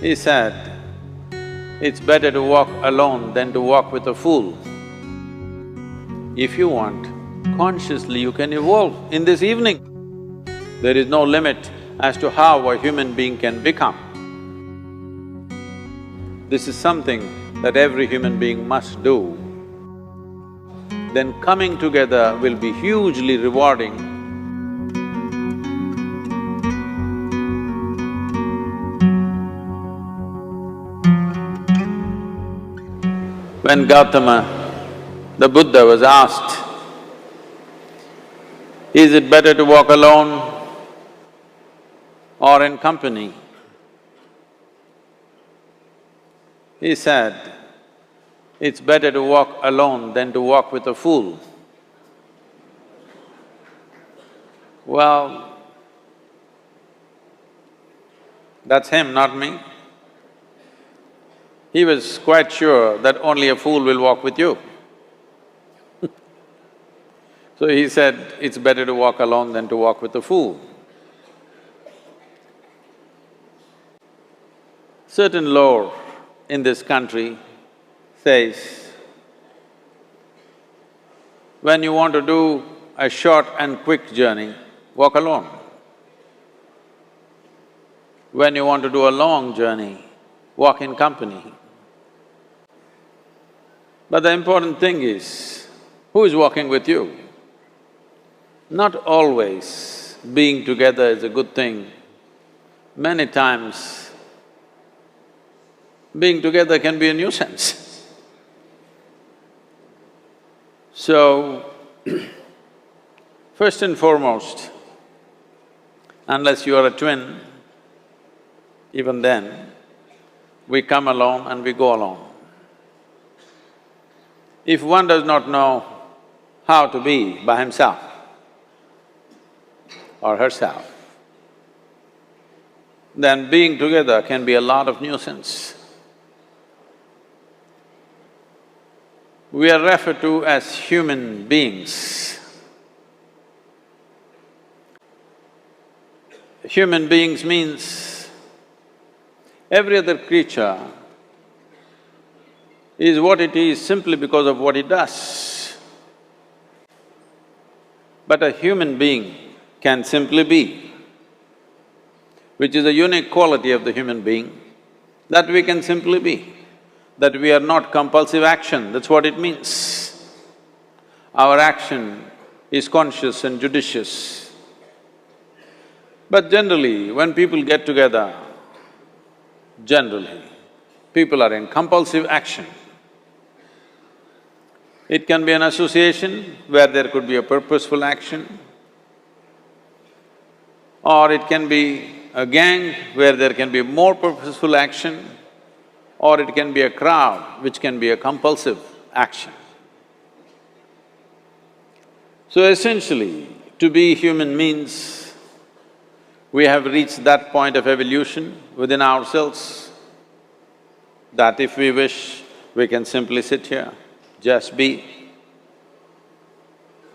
He said, it's better to walk alone than to walk with a fool. If you want, consciously you can evolve in this evening. There is no limit as to how a human being can become. This is something that every human being must do. Then coming together will be hugely rewarding. When Gautama, the Buddha, was asked, is it better to walk alone or in company? He said, it's better to walk alone than to walk with a fool. Well, that's him, not me. He was quite sure that only a fool will walk with you. So he said, it's better to walk alone than to walk with a fool. Certain lore in this country says, when you want to do a short and quick journey, walk alone. When you want to do a long journey, walk in company. But the important thing is, who is walking with you? Not always being together is a good thing. Many times, being together can be a nuisance. So, first and foremost, unless you are a twin, even then, we come alone and we go alone. If one does not know how to be by himself or herself, then being together can be a lot of nuisance. We are referred to as human beings. Human beings means every other creature is what it is simply because of what it does. But a human being can simply be, which is a unique quality of the human being, that we can simply be. That we are not compulsive action, that's what it means. Our action is conscious and judicious. But generally, when people get together, people are in compulsive action. It can be an association where there could be a purposeful action, or it can be a gang where there can be more purposeful action, or it can be a crowd which can be a compulsive action. So essentially, to be human means we have reached that point of evolution within ourselves that if we wish, we can simply sit here, just be.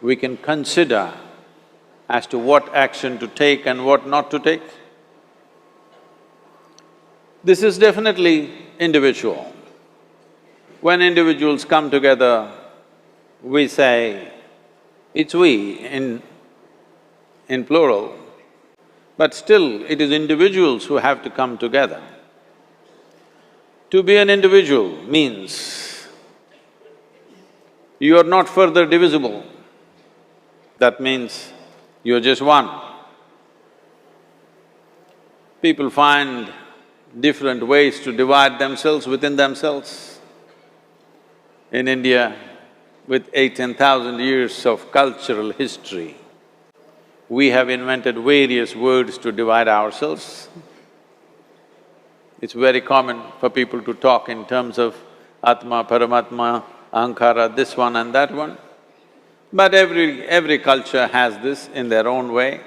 We can consider as to what action to take and what not to take. This is definitely individual. When individuals come together, we say, it's we in plural, but still it is individuals who have to come together. To be an individual means you are not further divisible. That means you're just one. People find different ways to divide themselves within themselves. In India, with 8,000–10,000 years of cultural history, we have invented various words to divide ourselves. It's very common for people to talk in terms of Atma, Paramatma, Ahankara, this one and that one. But every culture has this in their own way.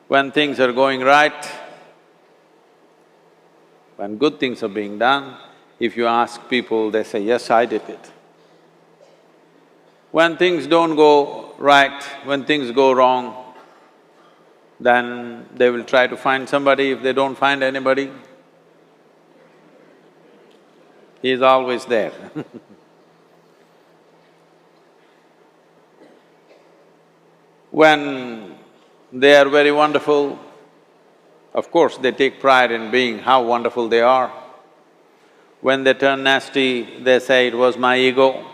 When things are going right, when good things are being done, if you ask people, they say, yes, I did it. When things don't go right, when things go wrong, then they will try to find somebody. If they don't find anybody, He is always there. When they are very wonderful, of course they take pride in being how wonderful they are. When they turn nasty, they say, "It was my ego."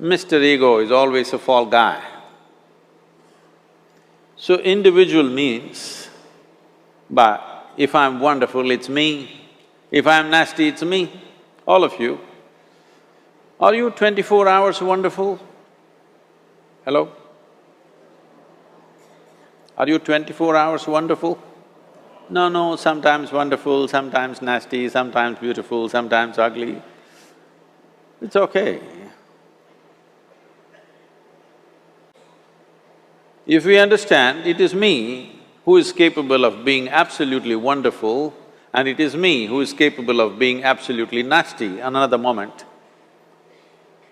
Mr. Ego is always a fall guy. So individual means, but if I'm wonderful, it's me. If I'm nasty, it's me. All of you. Are you 24 hours wonderful? Hello? Are you 24 hours wonderful? No, sometimes wonderful, sometimes nasty, sometimes beautiful, sometimes ugly. It's okay. If we understand it is me who is capable of being absolutely wonderful and it is me who is capable of being absolutely nasty another moment,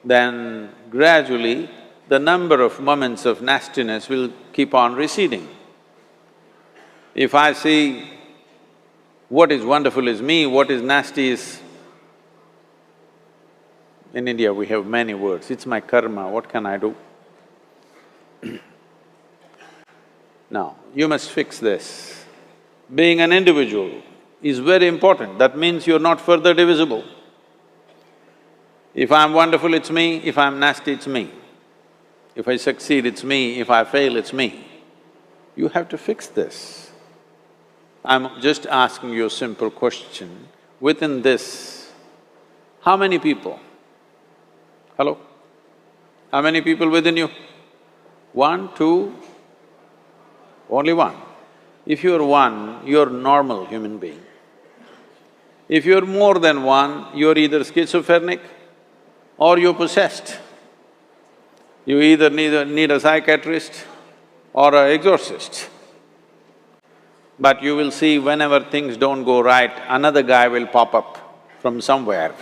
then gradually the number of moments of nastiness will keep on receding. If I see what is wonderful is me, what is nasty is… In India we have many words, it's my karma, what can I do? Now, you must fix this. Being an individual is very important, that means you're not further divisible. If I'm wonderful, it's me, if I'm nasty, it's me. If I succeed, it's me, if I fail, it's me. You have to fix this. I'm just asking you a simple question. Within this, how many people? Hello? How many people within you? One, two? Only one. If you're one, you're a normal human being. If you're more than one, you're either schizophrenic or you're possessed. You either need a psychiatrist or an exorcist. But you will see whenever things don't go right, another guy will pop up from somewhere.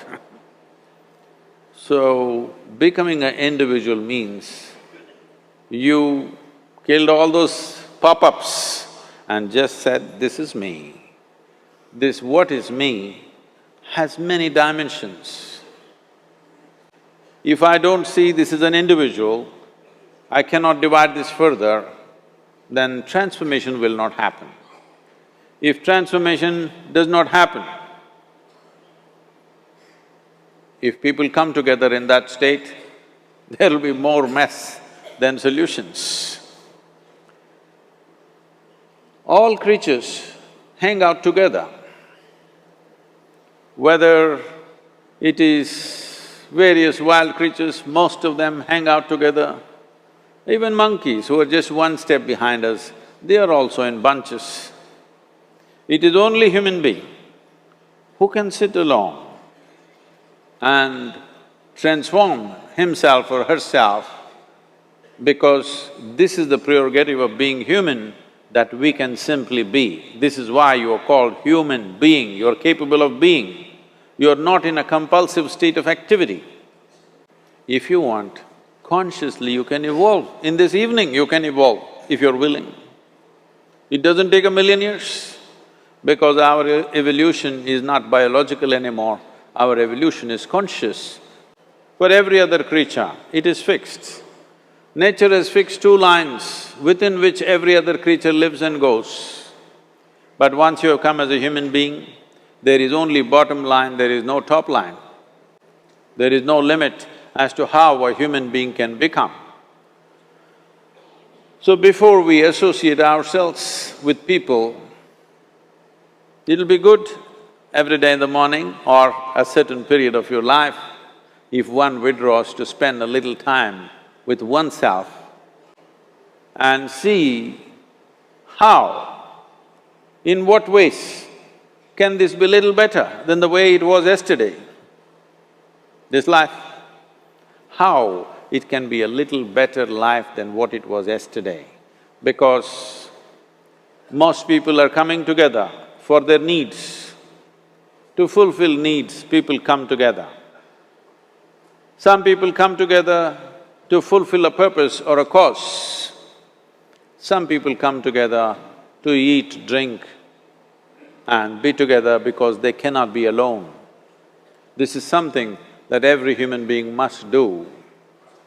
So, becoming an individual means you killed all those pop-ups and just said, "This is me." This what is me has many dimensions. If I don't see this is an individual, I cannot divide this further, then transformation will not happen. If transformation does not happen, if people come together in that state, there will be more mess than solutions. All creatures hang out together. Whether it is various wild creatures, most of them hang out together. Even monkeys who are just one step behind us, they are also in bunches. It is only human being who can sit alone and transform himself or herself, because this is the prerogative of being human, that we can simply be. This is why you are called human being, you're capable of being. You're not in a compulsive state of activity. If you want, consciously you can evolve. In this evening you can evolve, if you're willing. It doesn't take 1,000,000 years, because our evolution is not biological anymore, our evolution is conscious. For every other creature, it is fixed. Nature has fixed 2 lines within which every other creature lives and goes. But once you have come as a human being, there is only bottom line, there is no top line. There is no limit as to how a human being can become. So before we associate ourselves with people, it'll be good every day in the morning or a certain period of your life, if one withdraws to spend a little time with oneself and see how, in what ways can this be little better than the way it was yesterday, this life? How it can be a little better life than what it was yesterday, because most people are coming together for their needs. To fulfill needs, people come together. Some people come together to fulfill a purpose or a cause. Some people come together to eat, drink and be together because they cannot be alone. This is something that every human being must do.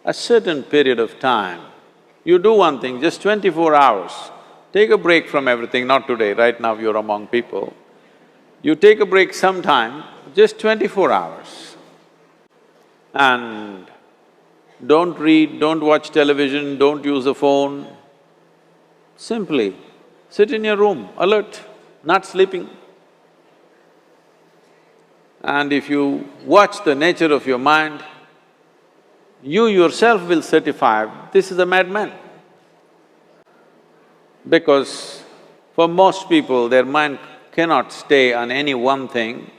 A certain period of time, you do one thing, just 24 hours, take a break from everything, not today, right now you're among people. You take a break sometime, just 24 hours. And don't read, don't watch television, don't use a phone. Simply sit in your room, alert, not sleeping. And if you watch the nature of your mind, you yourself will certify, this is a madman. Because for most people, their mind cannot stay on any one thing.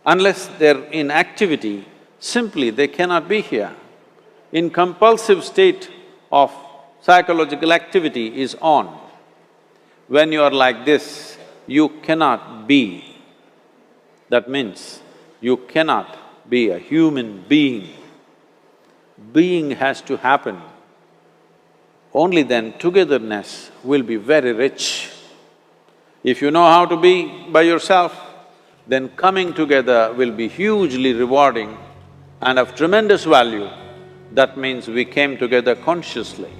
Unless they're in activity, simply they cannot be here. In compulsive state of psychological activity is on. When you are like this, you cannot be. That means you cannot be a human being. Being has to happen. Only then togetherness will be very rich. If you know how to be by yourself, then coming together will be hugely rewarding and of tremendous value. That means we came together consciously.